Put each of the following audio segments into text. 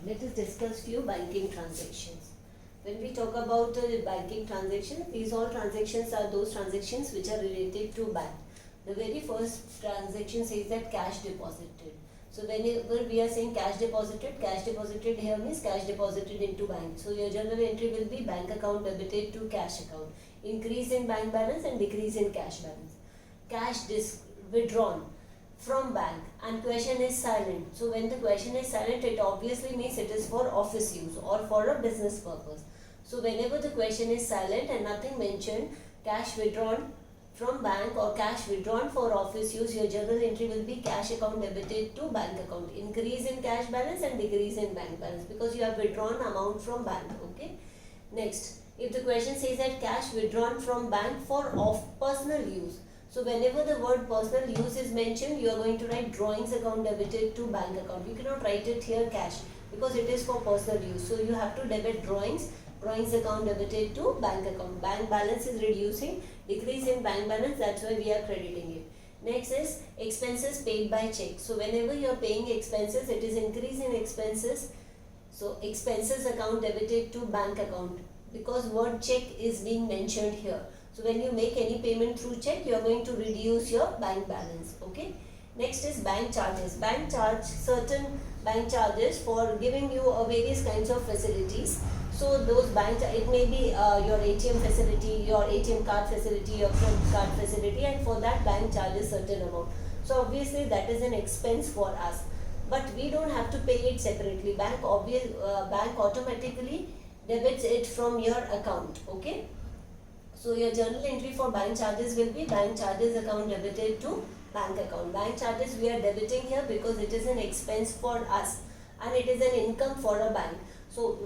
let us discuss few banking transactions. When we talk about banking transactions, these all transactions are those transactions which are related to bank. The very first transaction says that cash deposited. So whenever we are saying cash deposited here means cash deposited into bank. So your journal entry will be bank account debited to cash account. Increase in bank balance and decrease in cash balance. Cash withdrawn from bank, and question is silent. So when the question is silent, it obviously means it is for office use or for a business purpose. So whenever the question is silent and nothing mentioned, cash withdrawn from bank or cash withdrawn for office use, your journal entry will be cash account debited to bank account. Increase in cash balance and decrease in bank balance because you have withdrawn amount from bank. Okay. Next, if the question says that cash withdrawn from bank for personal use. So whenever the word personal use is mentioned, you are going to write drawings account debited to bank account. You cannot write it here cash because it is for personal use. So you have to debit drawings account debited to bank account. Bank balance is reducing, decrease in bank balance, that's why we are crediting it. Next is expenses paid by check. So whenever you are paying expenses, it is increase in expenses. So expenses account debited to bank account because word check is being mentioned here. So when you make any payment through check, you are going to reduce your bank balance. Okay. Next is bank charges. Bank charge certain bank charges for giving you various kinds of facilities. So those it may be your ATM facility, your ATM card facility, your credit card facility, and for that bank charges certain amount. So obviously that is an expense for us, but we don't have to pay it separately. Bank automatically debits it from your account. Okay. So your journal entry for bank charges will be bank charges account debited to bank account. Bank charges we are debiting here because it is an expense for us and it is an income for a bank. So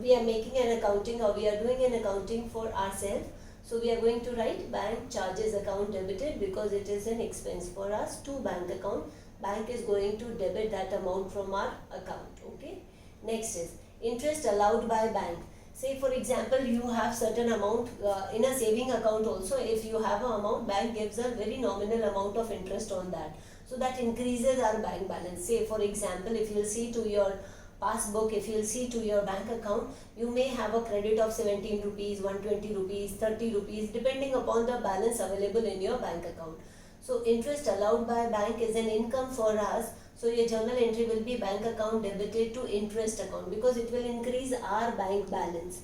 we are making an accounting or we are doing an accounting for ourselves. So we are going to write bank charges account debited because it is an expense for us to bank account. Bank is going to debit that amount from our account. Okay. Next is interest allowed by bank. Say for example, you have certain amount in a saving account also. If you have an amount, bank gives a very nominal amount of interest on that. So that increases our bank balance. Say for example, if you will see to your passbook, if you will see to your bank account, you may have a credit of 17 rupees, 120 rupees, 30 rupees depending upon the balance available in your bank account. So interest allowed by bank is an income for us. So your journal entry will be bank account debited to interest account because it will increase our bank balance.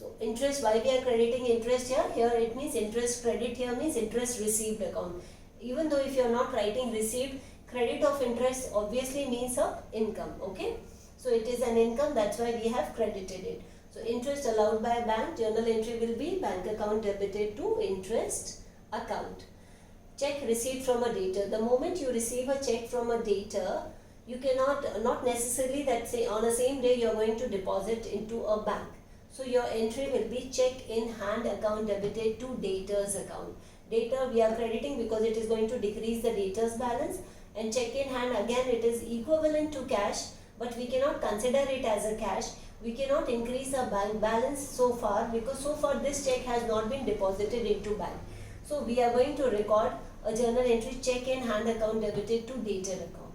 So interest, why we are crediting interest here? Here it means interest credit, here means interest received account. Even though if you are not writing received, credit of interest obviously means a income. Okay. So it is an income, that's why we have credited it. So interest allowed by bank, journal entry will be bank account debited to interest account. Check received from a debtor. The moment you receive a check from a debtor, you cannot, not necessarily that say on the same day you are going to deposit into a bank. So your entry will be check in hand account debited to debtor's account. Debtor we are crediting because it is going to decrease the debtor's balance, and check in hand again it is equivalent to cash, but we cannot consider it as a cash. We cannot increase our bank balance so far because so far this check has not been deposited into bank. So we are going to record a journal entry check in hand account debited to debtor account.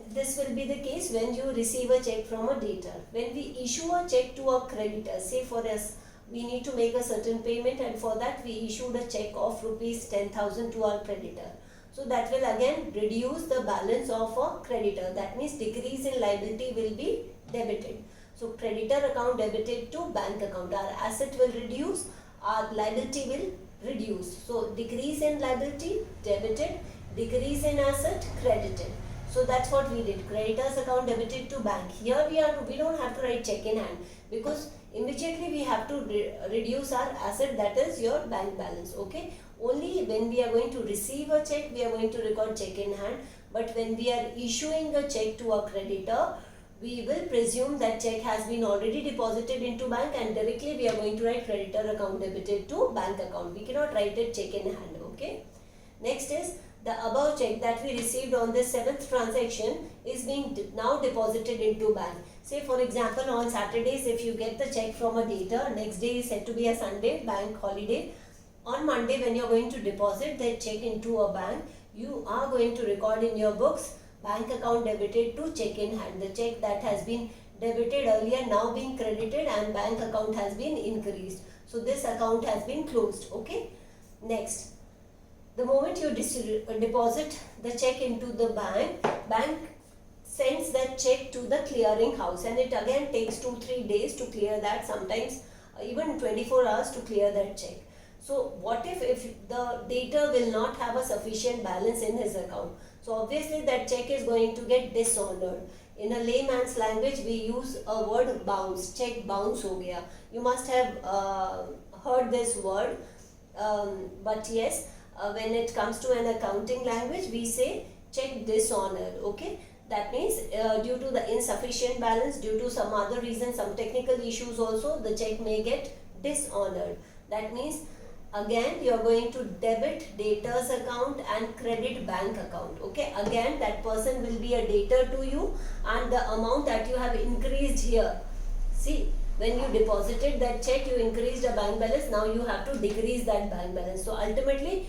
This will be the case when you receive a check from a debtor. When we issue a check to a creditor, say for us we need to make a certain payment, and for that we issued a check of rupees 10,000 to our creditor. So that will again reduce the balance of a creditor. That means decrease in liability will be debited. So creditor account debited to bank account. Our asset will reduce, our liability will reduce. So decrease in liability debited, decrease in asset credited. So that's what we did. Creditors account debited to bank. Here we don't have to write check in hand because immediately we have to reduce our asset, that is your bank balance. Okay. Only when we are going to receive a check, we are going to record check in hand. But when we are issuing a check to a creditor, we will presume that check has been already deposited into bank and directly we are going to write creditor account debited to bank account. We cannot write it check in hand. Okay. Next is the above check that we received on the 7th transaction is being now deposited into bank. Say for example, on Saturdays if you get the check from a debtor, next day is said to be a Sunday, bank holiday. On Monday when you are going to deposit that check into a bank, you are going to record in your books bank account debited to check in hand. The check that has been debited earlier now been credited and bank account has been increased. So this account has been closed. Okay. Next, the moment you deposit the check into the bank sends that check to the clearing house, and it again takes 2-3 days to clear that, sometimes even 24 hours to clear that check. So what if the debtor will not have a sufficient balance in his account? So obviously that check is going to get dishonored. In a layman's language we use a word bounce. Check bounce ho gaya. You must have heard this word, but yes, when it comes to an accounting language we say check dishonored. Okay. That means due to the insufficient balance, due to some other reason, some technical issues also, the check may get dishonored. That means again you are going to debit debtor's account and credit bank account. Okay, again that person will be a debtor to you, and the amount that you have increased here, see, when you deposited that check you increased a bank balance, now you have to decrease that bank balance. So ultimately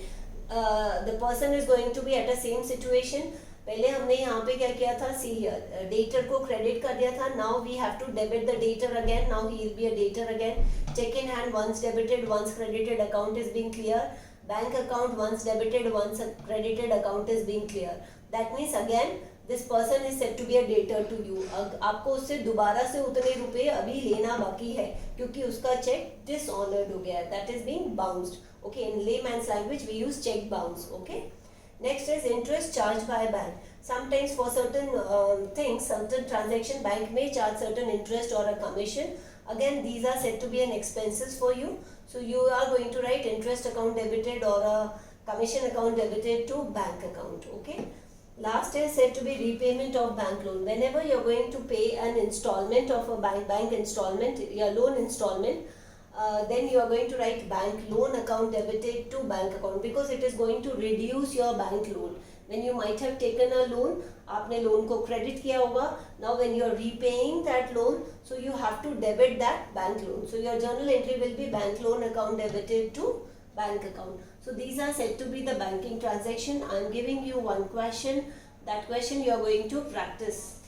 the person is going to be at the same situation. पहले हमने यहाँ पे क्या किया था, see here, debtor को credit कर दिया था, now we have to debit the debtor again, now he will be a debtor again. Cheque in hand once debited once credited account is being clear. Bank account once debited once credited account is being clear. That means again this person is set to be a debtor to you. आपको उससे दोबारा से उतने रुपए अभी लेना बाकी है क्योंकि उसका चेक डिसऑनर्ड हो गया है, that is being bounced. Okay, in layman's language we use cheque bounce. Okay. Next is interest charged by bank. Sometimes for certain things, certain transaction, bank may charge certain interest or a commission. Again, these are said to be an expenses for you. So you are going to write interest account debited or a commission account debited to bank account. Okay. Last is said to be repayment of bank loan. Whenever you are going to pay an installment of a bank installment, your loan installment, then you are going to write bank loan account debited to bank account, because it is going to reduce your bank loan. When you might have taken a loan, आपने loan को credit किया होगा, now when you are repaying that loan, so you have to debit that bank loan. So your journal entry will be bank loan account debited to bank account. So these are said to be the banking transaction. I am giving you one question. That question you are going to practice.